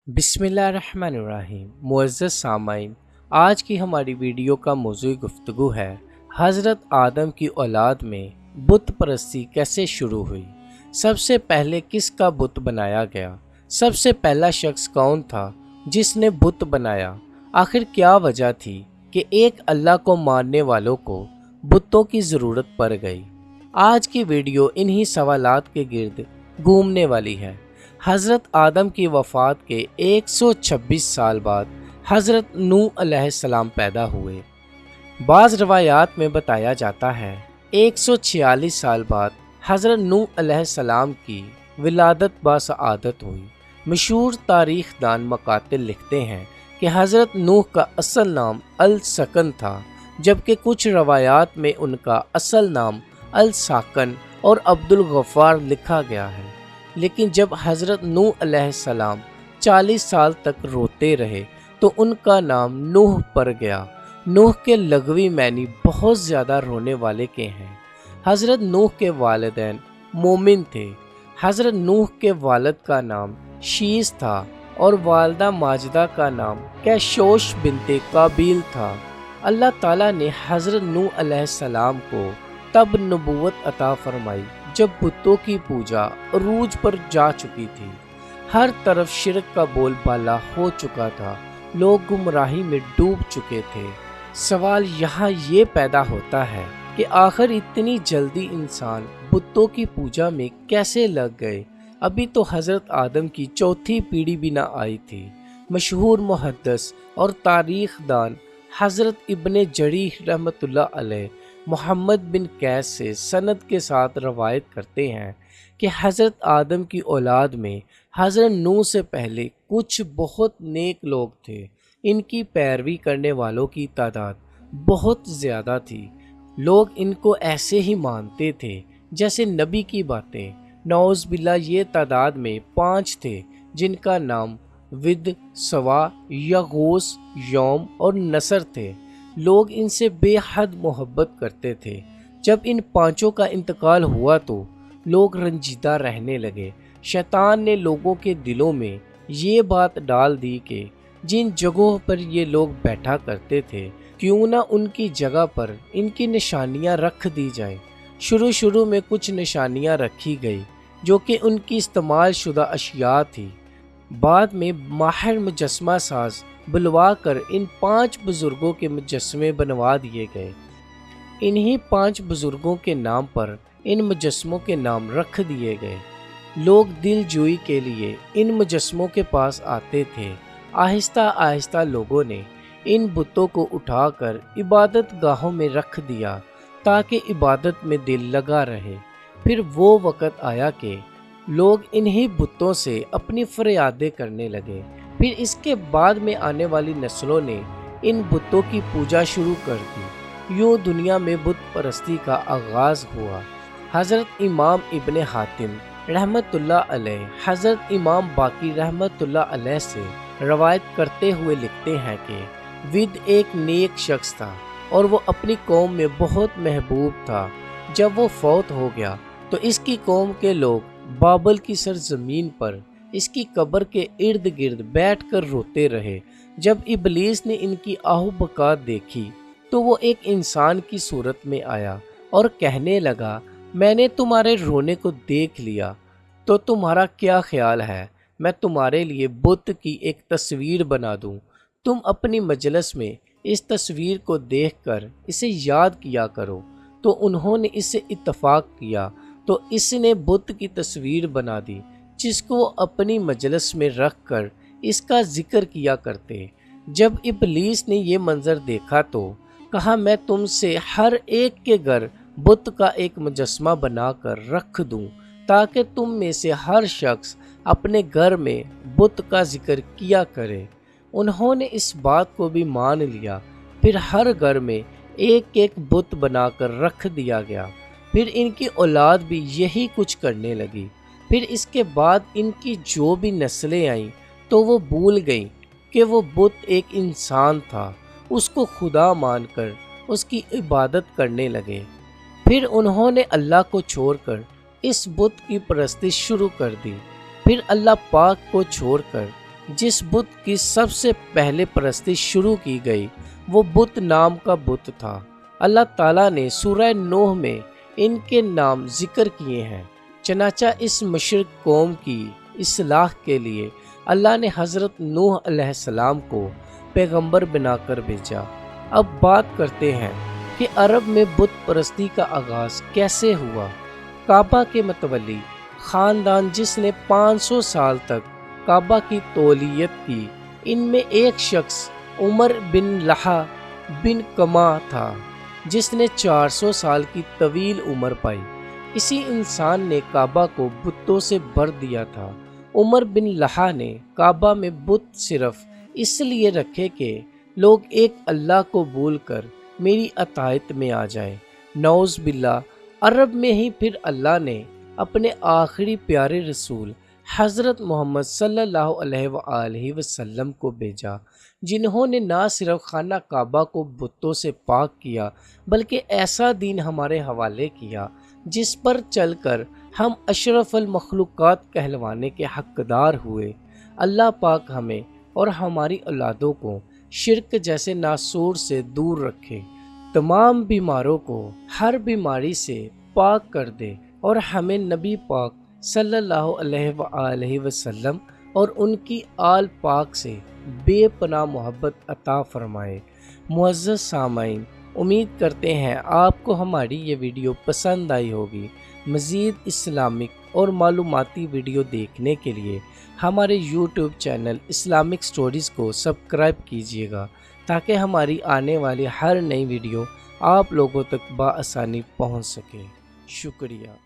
बिस्मिल्लाहिर्रहमानिर्रहीम। मुअज़्ज़ज़ सामाईन, आज की हमारी वीडियो का मौज़ूअ गुफ्तगू है हज़रत आदम की औलाद में बुत परस्ती कैसे शुरू हुई। सबसे पहले किसका बुत बनाया गया? सबसे पहला शख्स कौन था जिसने बुत बनाया? आखिर क्या वजह थी कि एक अल्लाह को मानने वालों को बुतों की ज़रूरत पड़ गई? आज की वीडियो इन्हीं सवालात के गिर्द घूमने वाली है। हज़रत आदम की वफ़ात के 126 साल बाद हज़रत नूह अलैहिस्सलाम पैदा हुए। बाज़ रवायात में बताया जाता है 146 साल बाद हज़रत नूह अलैहिस्सलाम की विलादत बासआदत हुई। मशहूर तारीख़ दान मकातिल लिखते हैं कि हज़रत नूह का असल नाम अल सकन था, जबकि कुछ रवायात में उनका असल नाम अल साकन और अब्दुल गफ़ार लिखा गया है। लेकिन जब हज़रत नूह अलैहिस्सलाम 40 साल तक रोते रहे तो उनका नाम नूह पड़ गया। नूह के लगवी मैनी बहुत ज़्यादा रोने वाले के हैं। हज़रत नूह के वालिदैन मोमिन थे। हज़रत नूह के वालिद का नाम शीस था और वालदा माजिदा का नाम कैशोश बिनते काबील था। अल्लाह ताला ने हज़रत नूह अलैहिस्सलाम को तब नबूवत अता फरमाई जब बुतों की पूजा अरूज पर जा चुकी थी। हर तरफ शिरक का बोलबाला हो चुका था। लोग गुमराही में डूब चुके थे। सवाल यहाँ ये पैदा होता है कि आखिर इतनी जल्दी इंसान बुतों की पूजा में कैसे लग गए? अभी तो हज़रत आदम की चौथी पीढ़ी भी ना आई थी। मशहूर मुहद्दिस और तारीख़ दान हज़रत इब्ने जरीह रहमतुल्लाह अलैह मोहम्मद बिन कैस से सनद के साथ रवायत करते हैं कि हज़रत आदम की औलाद में हज़रत नूह से पहले कुछ बहुत नेक लोग थे। इनकी पैरवी करने वालों की तादाद बहुत ज़्यादा थी। लोग इनको ऐसे ही मानते थे जैसे नबी की बातें। नौज़ बिल्ला ये तादाद में 5 थे, जिनका नाम विद, सवा, यगूस, यौम और नसर थे। लोग इनसे बेहद मोहब्बत करते थे। जब इन पांचों का इंतकाल हुआ तो लोग रंजीदा रहने लगे। शैतान ने लोगों के दिलों में ये बात डाल दी कि जिन जगहों पर ये लोग बैठा करते थे क्यों ना उनकी जगह पर इनकी निशानियां रख दी जाए। शुरू में कुछ निशानियां रखी गई जो कि उनकी इस्तेमाल शुदा अशिया थी। बाद में माहिर मुजस्मा साज बुलवा कर इन 5 बुजुर्गों के मुजस्मे बनवा दिए गए। इन्हीं 5 बुजुर्गों के नाम पर इन मुजस्मों के नाम रख दिए गए। लोग दिल जोई के लिए इन मुजस्मों के पास आते थे। आहिस्ता आहिस्ता लोगों ने इन बुतों को उठाकर इबादत गाहों में रख दिया ताकि इबादत में दिल लगा रहे। फिर वो वक़्त आया कि लोग इन्हीं बुतों से अपनी फरियादें करने लगे। फिर इसके बाद में आने वाली नस्लों ने इन बुतों की पूजा शुरू कर दी। यूँ दुनिया में बुत परस्ती का आगाज़ हुआ। हज़रत इमाम इब्ने हातिम रहमतुल्लाह अलैह हज़रत इमाम बाकी रहमतुल्लाह अलैह से रवायत करते हुए लिखते हैं कि विद एक नेक शख्स था और वो अपनी कौम में बहुत महबूब था। जब वो फौत हो गया तो इसकी कौम के लोग बाबल की सरजमीन पर इसकी कब्र के इर्द गिर्द बैठकर रोते रहे। जब इबलीस ने इनकी आहू बकात देखी तो वो एक इंसान की सूरत में आया और कहने लगा, मैंने तुम्हारे रोने को देख लिया, तो तुम्हारा क्या ख्याल है मैं तुम्हारे लिए बुत की एक तस्वीर बना दूं? तुम अपनी मजलिस में इस तस्वीर को देखकर इसे याद किया करो। तो उन्होंने इससे इत्तफाक किया तो इसने बुत की तस्वीर बना दी, जिसको अपनी मजलिस में रख कर इसका जिक्र किया करते। जब इबलीस ने ये मंजर देखा तो कहा, मैं तुमसे हर एक के घर बुत का एक मुजस्मा बनाकर रख दूं ताकि तुम में से हर शख्स अपने घर में बुत का जिक्र किया करे। उन्होंने इस बात को भी मान लिया। फिर हर घर में एक एक बुत बनाकर रख दिया गया। फिर इनकी औलाद भी यही कुछ करने लगी। फिर इसके बाद इनकी जो भी नस्लें आईं तो वो भूल गईं कि वो बुत एक इंसान था। उसको खुदा मानकर उसकी इबादत करने लगे। फिर उन्होंने अल्लाह को छोड़कर इस बुत की परस्तिश शुरू कर दी। फिर अल्लाह पाक को छोड़कर जिस बुत की सबसे पहले परस्ती शुरू की गई वो बुत नाम का बुत था। अल्लाह ताला ने सूरह नूह में इनके नाम जिक्र किए हैं। चनाचा इस मुशरिक कौम की इस्लाह के लिए अल्लाह ने हज़रत नूह अलैहिस्सलाम को पैगंबर बनाकर भेजा। अब बात करते हैं कि अरब में बुत परस्ती का आगाज़ कैसे हुआ। काबा के मतवली ख़ानदान जिसने 500 साल तक काबा की तौलियत की, इनमें एक शख्स उमर बिन लहा बिन कमा था जिसने 400 साल की तवील उम्र पाई। इसी इंसान ने काबा को बुतों से भर दिया था। उमर बिन लहा ने काबा में बुत सिर्फ इसलिए रखे कि लोग एक अल्लाह को भूलकर मेरी अतायत में आ जाए। नौज़ बिल्ला, अरब में ही फिर अल्लाह ने अपने आखिरी प्यारे रसूल हज़रत मोहम्मद सल्लल्लाहु अलैहि वसल्लम को भेजा, जिन्होंने ना सिर्फ खाना काबा को बुतों से पाक किया बल्कि ऐसा दीन हमारे हवाले किया जिस पर चलकर हम अशरफुल मखलूक़ात कहलवाने के हक़दार हुए। अल्लाह पाक हमें और हमारी औलादों को शिरक जैसे नासूर से दूर रखे, तमाम बीमारों को हर बीमारी से पाक कर दे और हमें नबी पाक सल्लल्लाहु अलैहि वसल्लम और उनकी आल पाक से बेपनाह मोहब्बत अता फरमाए। मुअज़्ज़ज़ सामाईन, उम्मीद करते हैं आपको हमारी ये वीडियो पसंद आई होगी। मज़ीद इस्लामिक और मालूमाती वीडियो देखने के लिए हमारे यूट्यूब चैनल इस्लामिक स्टोरीज़ को सब्सक्राइब कीजिएगा ताकि हमारी आने वाली हर नई वीडियो आप लोगों तक बआसानी पहुंच सके। शुक्रिया।